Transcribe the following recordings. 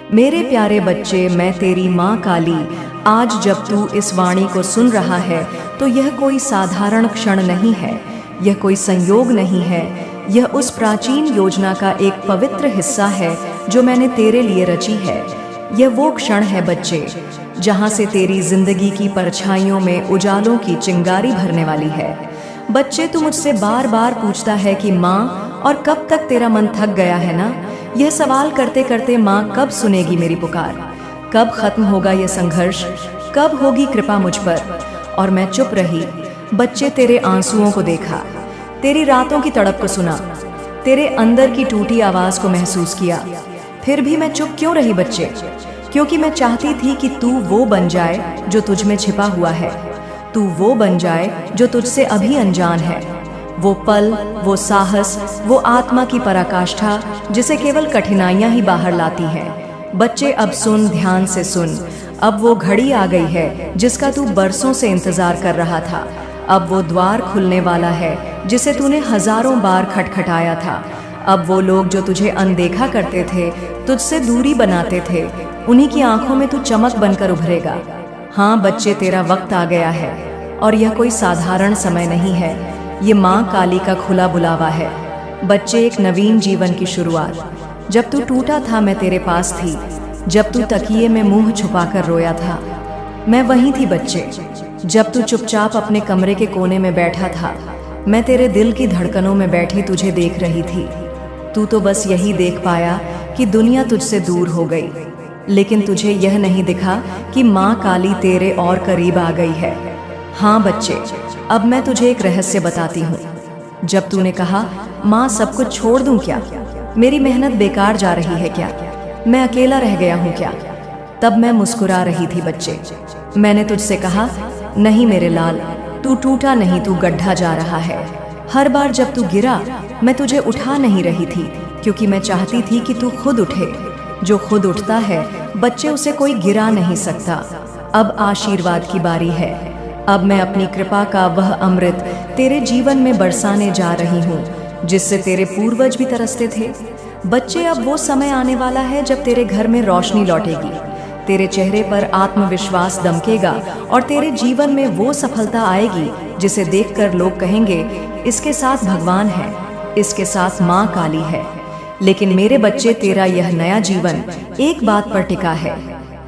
मेरे प्यारे बच्चे, मैं तेरी माँ काली, आज जब तू इस वाणी को सुन रहा है तो यह कोई साधारण क्षण नहीं है, यह कोई संयोग नहीं है। यह उस प्राचीन योजना का एक पवित्र हिस्सा है जो मैंने तेरे लिए रची है। यह वो क्षण है बच्चे, जहाँ से तेरी जिंदगी की परछाइयों में उजालों की चिंगारी भरने वाली है। बच्चे, तू मुझसे बार बार पूछता है कि माँ, और कब तक तेरा मन थक गया है ना? यह सवाल करते करते माँ कब सुनेगी मेरी पुकार? कब खत्म होगा यह संघर्ष? कब होगी कृपा मुझ पर? और मैं चुप रही। बच्चे, तेरे आंसुओं को देखा, तेरी रातों की तड़प को सुना, तेरे अंदर की टूटी आवाज को महसूस किया। फिर भी मैं चुप क्यों रही बच्चे? क्योंकि मैं चाहती थी कि तू वो बन जाए जो तुझ में छिपा हुआ है। तू वो बन जाए जो तुझसे अभी अनजान है। वो पल, वो साहस, वो आत्मा की पराकाष्ठा जिसे केवल कठिनाइयां ही बाहर लाती हैं। बच्चे, अब सुन, ध्यान से सुन। अब वो घड़ी आ गई है जिसका तू बरसों से इंतजार कर रहा था। अब वो द्वार खुलने वाला है जिसे तूने हजारों बार खटखटाया था। अब वो लोग जो तुझे अनदेखा करते थे, तुझसे दूरी बनाते थे, उन्हीं की आंखों में तू चमक बनकर उभरेगा। हाँ बच्चे, तेरा वक्त आ गया है, और यह कोई साधारण समय नहीं है। ये माँ काली का खुला बुलावा है। बच्चे, एक नवीन जीवन की शुरुआत। जब तू टूटा था मैं तेरे पास थी। जब तू तकिए में मुंह छुपाकर रोया था, मैं वहीं थी बच्चे। जब तू चुपचाप अपने कमरे के कोने में बैठा था, मैं तेरे दिल की धड़कनों में बैठी तुझे देख रही थी। तू तो बस यही देख पाया कि दुनिया तुझसे दूर हो गई, लेकिन तुझे यह नहीं दिखा कि माँ काली तेरे और करीब आ गई है। हाँ बच्चे, अब मैं तुझे एक रहस्य बताती हूँ। जब तूने कहा, माँ सब कुछ छोड़ दूं क्या? मेरी मेहनत बेकार जा रही है क्या? मैं अकेला रह गया हूँ क्या? तब मैं मुस्कुरा रही थी बच्चे। मैंने तुझसे कहा, नहीं मेरे लाल, तू टूटा नहीं, तू गड्ढा जा रहा है। हर बार जब तू गिरा, मैं तुझे उठा नहीं रही थी, क्योंकि मैं चाहती थी कि तू खुद उठे। जो खुद उठता है बच्चे, उसे कोई गिरा नहीं सकता। अब आशीर्वाद की बारी है। अब मैं अपनी कृपा का वह अमृत तेरे जीवन में बरसाने जा रही हूँ, जिससे तेरे पूर्वज भी तरसते थे। बच्चे, अब वो समय आने वाला है जब तेरे घर में रोशनी लौटेगी, तेरे चेहरे पर आत्मविश्वास दमकेगा, और तेरे जीवन में वो सफलता आएगी जिसे देखकर लोग कहेंगे, इसके साथ भगवान है, इसके साथ माँ काली है। लेकिन मेरे बच्चे, तेरा यह नया जीवन एक बात पर टिका है।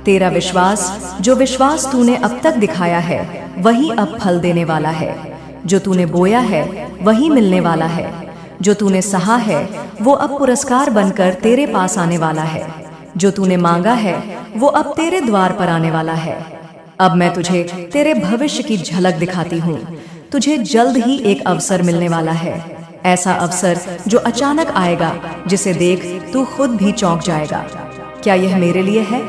तेरा विश्वास, जो विश्वास तूने अब तक दिखाया है, वही अब फल देने वाला है। जो तूने बोया है वही मिलने वाला है। जो तूने सहा है वो अब पुरस्कार बनकर तेरे पास आने वाला है। जो तूने मांगा है वो अब तेरे द्वार पर आने वाला है। अब मैं तुझे तेरे भविष्य की झलक दिखाती हूँ। तुझे जल्द ही एक अवसर मिलने वाला है, ऐसा अवसर जो अचानक आएगा, जिसे देख तू खुद भी चौंक जाएगा। क्या यह मेरे लिए है?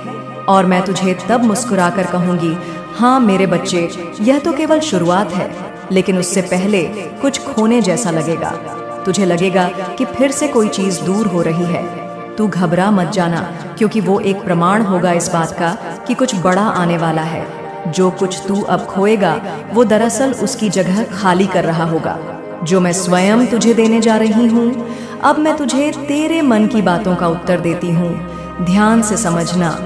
और मैं तुझे तब मुस्कुराकर कहूंगी, हाँ मेरे बच्चे, यह तो केवल शुरुआत है, लेकिन उससे पहले कुछ खोने जैसा लगेगा। तुझे लगेगा कि फिर से कोई चीज दूर हो रही है। तू घबरा मत जाना, क्योंकि वो एक प्रमाण होगा इस बात का कि कुछ बड़ा आने वाला है। जो कुछ तू अब खोएगा, वो दरअसल उसकी जगह खाली कर रहा होगा, जो मैं स्वयं तुझे देने जा रही हूँ। अब मैं तुझे तेरे मन की बातों का उत्तर देती हूँ। ध्यान से समझना।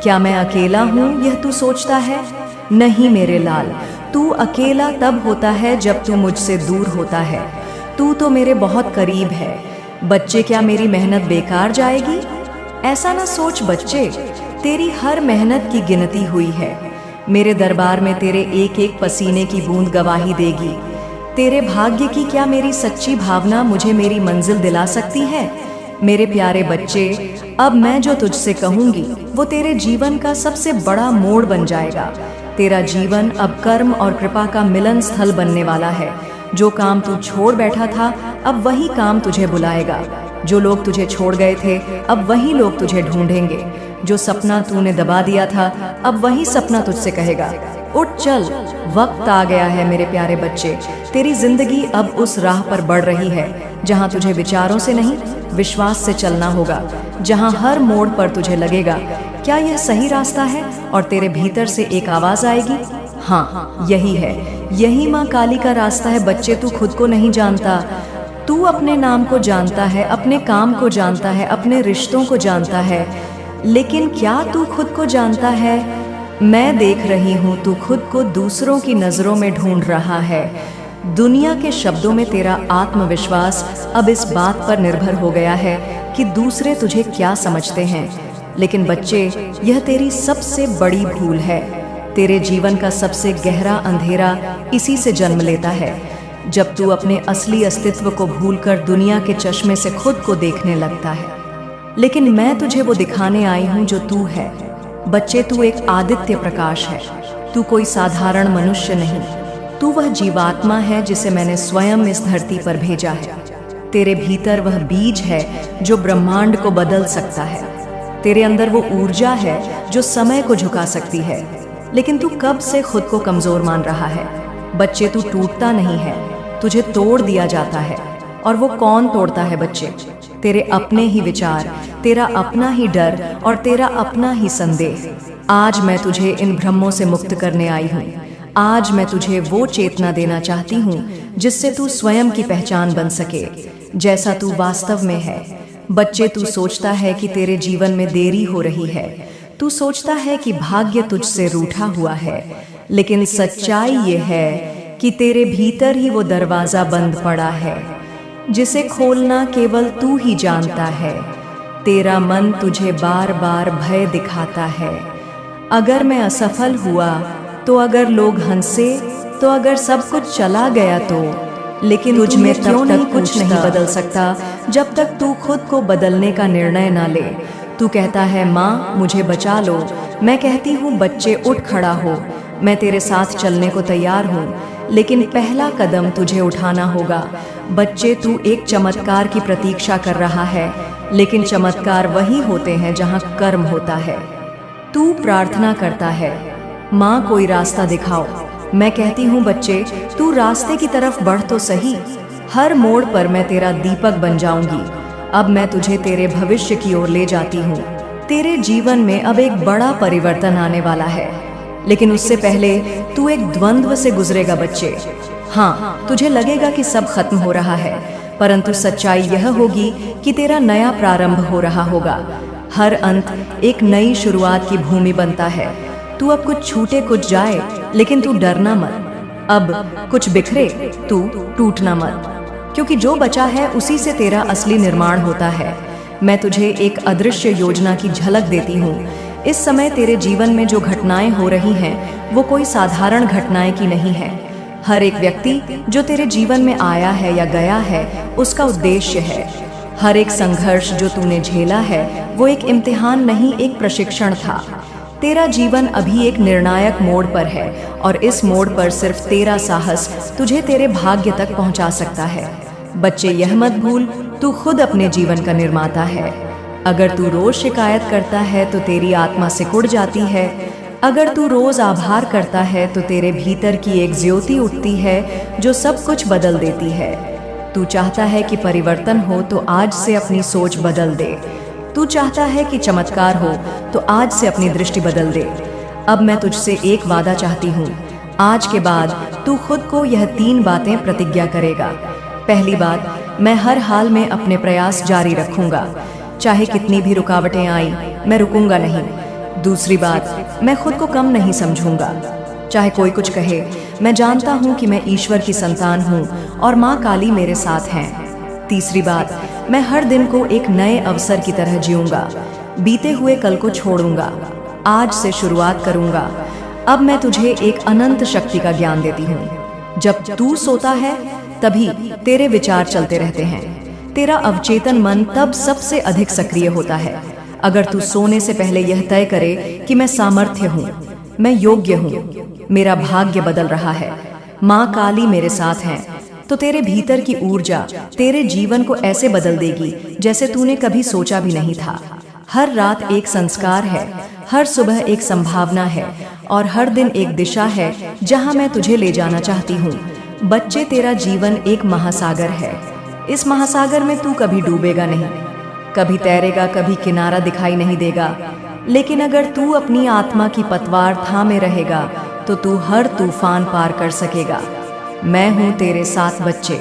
क्या मैं अकेला हूँ, यह तू सोचता है? नहीं मेरे लाल, तू अकेला तब होता है जब तू मुझसे दूर होता है। तू तो मेरे बहुत करीब है। बच्चे, क्या मेरी मेहनत बेकार जाएगी? ऐसा ना सोच बच्चे, तेरी हर मेहनत की गिनती हुई है। मेरे दरबार में तेरे एक एक पसीने की बूंद गवाही देगी। तेरे भाग्य की क्या मेरी सच्ची भावना मुझे मेरी मंजिल दिला सकती है? मेरे प्यारे बच्चे, अब मैं जो तुझसे कहूंगी वो तेरे जीवन का सबसे बड़ा मोड़ बन जाएगा। तेरा जीवन अब कर्म और कृपा का मिलन स्थल बनने वाला है। जो काम तू छोड़ बैठा था, अब वही काम तुझे बुलाएगा। जो लोग तुझे छोड़ गए थे, अब वही लोग तुझे ढूंढेंगे। जो सपना तूने दबा दिया था, अब वही सपना तुझसे कहेगा, उठ चल। वक्त आ गया है मेरे प्यारे बच्चे। तेरी जिंदगी अब उस राह पर बढ़ रही है जहां तुझे विचारों से नहीं, विश्वास से चलना होगा। जहां हर मोड़ पर तुझे लगेगा, क्या यह सही रास्ता है? और तेरे भीतर से एक आवाज आएगी, हाँ यही है, यही माँ काली का रास्ता है। बच्चे, तू खुद को नहीं जानता। तू अपने नाम को जानता है, अपने काम को जानता है, अपने रिश्तों को जानता है। लेकिन क्या तू खुद को जानता है? मैं देख रही हूँ तू खुद को दूसरों की नज़रों में ढूंढ रहा है। दुनिया के शब्दों में तेरा आत्मविश्वास अब इस बात पर निर्भर हो गया है कि दूसरे तुझे क्या समझते हैं। लेकिन बच्चे, यह तेरी सबसे बड़ी भूल है। तेरे जीवन का सबसे गहरा अंधेरा इसी से जन्म लेता है, जब तू अपने असली अस्तित्व को भूलकर दुनिया के चश्मे से खुद को देखने लगता है। लेकिन मैं तुझे वो दिखाने आई हूँ जो तू है। बच्चे, तू एक आदित्य प्रकाश है। तू कोई साधारण मनुष्य नहीं, तू वह जीवात्मा है जिसे मैंने स्वयं इस धरती पर भेजा है। तेरे भीतर वह बीज है जो ब्रह्मांड को बदल सकता है। तेरे अंदर वो ऊर्जा है जो समय को झुका सकती है। लेकिन तू कब से खुद को कमजोर मान रहा है? बच्चे, तू टूटता नहीं है, तुझे तोड़ दिया जाता है। और वो कौन तोड़ता है बच्चे? तेरे अपने ही विचार, तेरा अपना ही डर और तेरा अपना ही संदेह। आज मैं तुझे इन भ्रमों से मुक्त करने आई हूँ। आज मैं तुझे वो चेतना देना चाहती हूँ जिससे तू स्वयं की पहचान बन सके, जैसा तू वास्तव में है। बच्चे, तू सोचता है कि तेरे जीवन में देरी हो रही है। तू सोचता है कि भाग्य तुझसे रूठा हुआ है। लेकिन सच्चाई ये है कि तेरे भीतर ही वो दरवाजा बंद पड़ा है जिसे खोलना केवल तू ही जानता है। तेरा मन तुझे बार बार भय दिखाता है। अगर मैं असफल हुआ तो, अगर लोग हंसे तो, अगर सब कुछ चला गया तो। लेकिन तुझ में तब तक कुछ नहीं बदल सकता जब तक तू खुद को बदलने का निर्णय ना ले। तू कहता है, माँ मुझे बचा लो। मैं कहती हूँ, बच्चे उठ खड़ा हो, मैं तेरे साथ चलने को तैयार हूँ। लेकिन पहला कदम तुझे उठाना होगा। बच्चे, तू एक चमत्कार की प्रतीक्षा कर रहा है, लेकिन चमत्कार वही होते हैं जहाँ कर्म होता है। तू प्रार्थना करता है, माँ कोई रास्ता दिखाओ। मैं कहती हूँ, बच्चे तू रास्ते की तरफ बढ़ तो सही। हर मोड़ पर मैं तेरा दीपक बन जाऊंगी। अब मैं तुझे तेरे भविष्य की ओर ले जाती हूँ। तेरे जीवन में अब एक बड़ा परिवर्तन आने वाला है, लेकिन उससे पहले तू एक द्वंद्व से गुजरेगा बच्चे। हाँ, तुझे लगेगा कि सब खत्म हो रहा है, परंतु सच्चाई यह होगी कि तेरा नया प्रारंभ हो रहा होगा। हर अंत एक नई शुरुआत की भूमि बनता है। तू अब कुछ छूटे कुछ जाए, लेकिन तू डरना मत। अब कुछ बिखरे, तू टूटना मत, क्योंकि जो बचा है उसी से तेरा असली निर्माण होता है। मैं तुझे एक अदृश्य योजना की झलक देती हूँ। इस समय तेरे जीवन में जो घटनाएं हो रही हैं, वो कोई साधारण घटनाएं की नहीं है। हर एक व्यक्ति जो तेरे जीवन में आया है या गया है, उसका उद्देश्य है। हर एक संघर्ष जो तूने झेला है, वो एक इम्तिहान नहीं, एक प्रशिक्षण था। तेरा जीवन अभी एक निर्णायक मोड़ पर है, और इस मोड़ पर सिर्फ तेरा साहस तुझे तेरे भाग्य तक पहुंचा सकता है। बच्चे, यह मत भूल, तू खुद अपने जीवन का निर्माता है। अगर तू रोज शिकायत करता है तो तेरी आत्मा सिकुड़ जाती है। अगर तू रोज आभार करता है तो तेरे भीतर की एक ज्योति उठती है जो सब कुछ बदल देती है। तू चाहता है कि परिवर्तन हो तो आज से अपनी सोच बदल दे। तू चाहता है कि चमत्कार हो तो आज से अपनी दृष्टि बदल दे। अब मैं तुझसे एक वादा चाहती हूँ। आज के बाद तू खुद को यह 3 बातें प्रतिज्ञा करेगा। पहली बात, मैं हर हाल में अपने प्रयास जारी रखूंगा, चाहे कितनी भी रुकावटें आई, मैं रुकूंगा नहीं। दूसरी बात, मैं खुद को कम नहीं समझूंगा, चाहे कोई कुछ कहे। मैं जानता हूँ कि मैं ईश्वर की संतान हूँ और माँ काली मेरे साथ हैं। तीसरी बात, मैं हर दिन को एक नए अवसर की तरह जीऊंगा। बीते हुए कल को छोड़ूंगा, आज से शुरुआत करूंगा। अब मैं तुझे एक अनंत शक्ति का ज्ञान देती हूँ। जब तू सोता है तभी तेरे विचार चलते रहते हैं। तेरा अवचेतन मन तब सबसे अधिक सक्रिय होता है। अगर तू सोने से पहले यह तय करे कि मैं सामर्थ्य हूँ, मैं योग्य हूँ, मेरा भाग्य बदल रहा है, माँ काली मेरे साथ हैं, तो तेरे भीतर की ऊर्जा तेरे जीवन को ऐसे बदल देगी जैसे तूने कभी सोचा भी नहीं था। हर रात एक संस्कार है, हर सुबह एक संभावना है, और हर दिन एक दिशा है जहाँ मैं तुझे ले जाना चाहती हूँ। बच्चे, तेरा जीवन एक महासागर है। इस महासागर में तू कभी डूबेगा नहीं, कभी तैरेगा, कभी किनारा दिखाई नहीं देगा। लेकिन अगर तू अपनी आत्मा की पतवार थामे रहेगा तो तू हर तूफान पार कर सकेगा। मैं हूँ तेरे साथ बच्चे,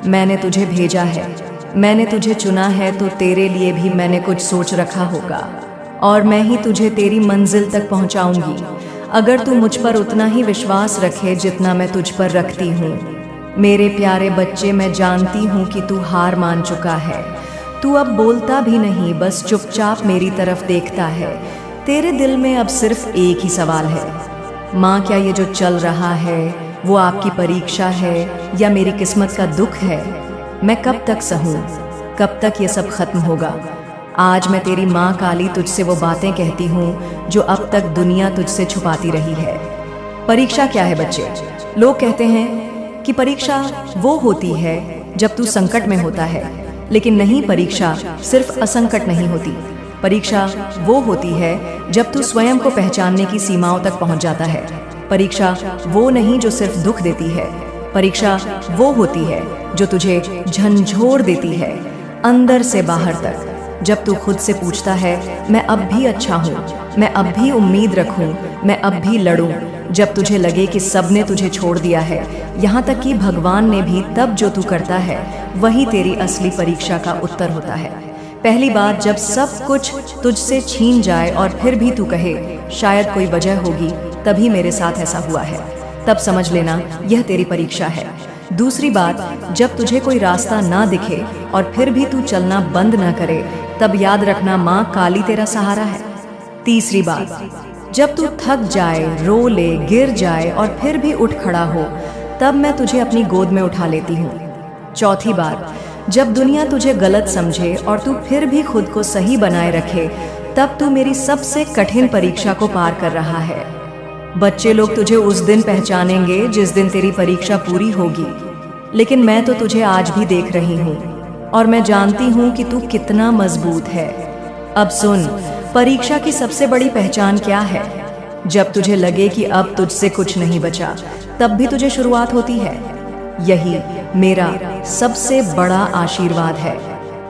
मैंने तुझे भेजा है, मैंने तुझे चुना है, तो तेरे लिए भी मैंने कुछ सोच रखा होगा। और मैं ही तुझे तेरी मंजिल तक पहुंचाऊंगी, अगर तू मुझ पर उतना ही विश्वास रखे जितना मैं तुझ पर रखती हूँ। मेरे प्यारे बच्चे, मैं जानती हूँ कि तू हार मान चुका है। तू अब बोलता भी नहीं, बस चुपचाप मेरी तरफ देखता है। तेरे दिल में अब सिर्फ एक ही सवाल है, माँ, क्या ये जो चल रहा है वो आपकी परीक्षा है या मेरी किस्मत का दुख है? मैं कब तक सहूँ? कब तक ये सब खत्म होगा? आज मैं तेरी माँ काली तुझसे वो बातें कहती हूँ जो अब तक दुनिया तुझसे छुपाती रही है। परीक्षा क्या है बच्चे? लोग कहते हैं कि परीक्षा वो होती है जब तू संकट में होता है, लेकिन नहीं, परीक्षा सिर्फ असंकट नहीं होती। परीक्षा वो होती है जब तू स्वयं को पहचानने की सीमाओं तक पहुंच जाता है। परीक्षा वो नहीं जो सिर्फ दुख देती है। परीक्षा वो होती है जो तुझे झंझोर देती है अंदर से बाहर तक। जब तू खुद से पूछता है, मैं अब भी अच्छा हूँ, मैं अब भी उम्मीद रखूँ, मैं अब भी लड़ूं। जब तुझे लगे कि सब ने तुझे छोड़ दिया है, यहाँ तक कि भगवान ने भी, तब जो तू करता है वही तेरी असली परीक्षा का उत्तर होता है। पहली बार जब सब कुछ तुझसे छीन जाए और फिर भी तू कहे शायद कोई वजह होगी, तभी मेरे साथ ऐसा हुआ है, तब समझ लेना यह तेरी परीक्षा है। दूसरी बात, जब तुझे कोई रास्ता ना दिखे और फिर भी तू चलना बंद ना करे, तब याद रखना माँ काली तेरा सहारा है। तीसरी बात, जब तू थक जाए, रो ले, गिर जाए और फिर भी उठ खड़ा हो, तब मैं तुझे अपनी गोद में उठा लेती हूँ। चौथी बात, जब दुनिया तुझे गलत समझे और तू फिर भी खुद को सही बनाए रखे, तब तू मेरी सबसे कठिन परीक्षा को पार कर रहा है। बच्चे लोग तुझे उस दिन पहचानेंगे जिस दिन तेरी परीक्षा पूरी होगी, लेकिन मैं तो तुझे आज भी देख रही हूँ और मैं जानती हूँ कि तू कितना मजबूत है। अब सुन, परीक्षा की सबसे बड़ी पहचान क्या है? जब तुझे लगे कि अब तुझसे कुछ नहीं बचा, तब भी तुझे शुरुआत होती है। यही मेरा सबसे बड़ा आशीर्वाद है।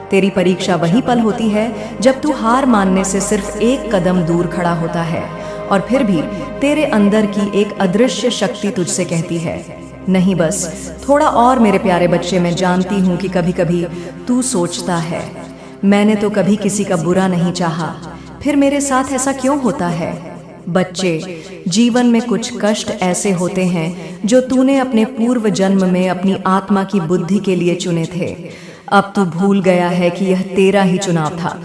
तेरी परीक्षा वही पल होती है जब तू हार मानने से सिर्फ एक कदम दूर खड़ा होता है और फिर भी तेरे अंदर की एक अदृश्य शक्ति तुझसे कहती है, नहीं, बस थोड़ा और मेरे प्यारे बच्चे। मैं जानती हूँ कि कभी कभी तू सोचता है, मैंने तो कभी किसी का बुरा नहीं चाहा, फिर मेरे साथ ऐसा क्यों होता है? बच्चे, जीवन में कुछ कष्ट ऐसे होते हैं जो तूने अपने पूर्व जन्म में अपनी आत्मा की बुद्धि के लिए चुने थे। अब तू भूल गया है कि यह तेरा ही चुनाव था।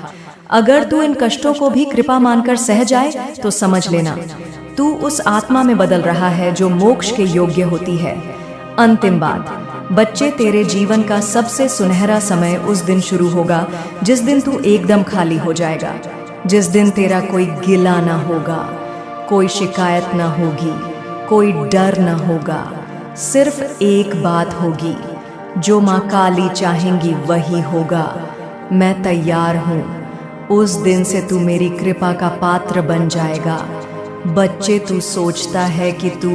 अगर तू इन कष्टों को भी कृपा मानकर सह जाए तो समझ लेना तू उस आत्मा में बदल रहा है जो मोक्ष के योग्य होती है। अंतिम बात, बच्चे, तेरे जीवन का सबसे सुनहरा समय उस दिन शुरू होगा जिस दिन तू एकदम खाली हो जाएगा, जिस दिन तेरा कोई गिला ना होगा, कोई शिकायत ना होगी, कोई डर ना होगा। सिर्फ एक बात होगी, जो माँ काली चाहेंगी वही होगा। मैं तैयार हूँ। उस दिन से तू मेरी कृपा का पात्र बन जाएगा। बच्चे, तू सोचता है कि तू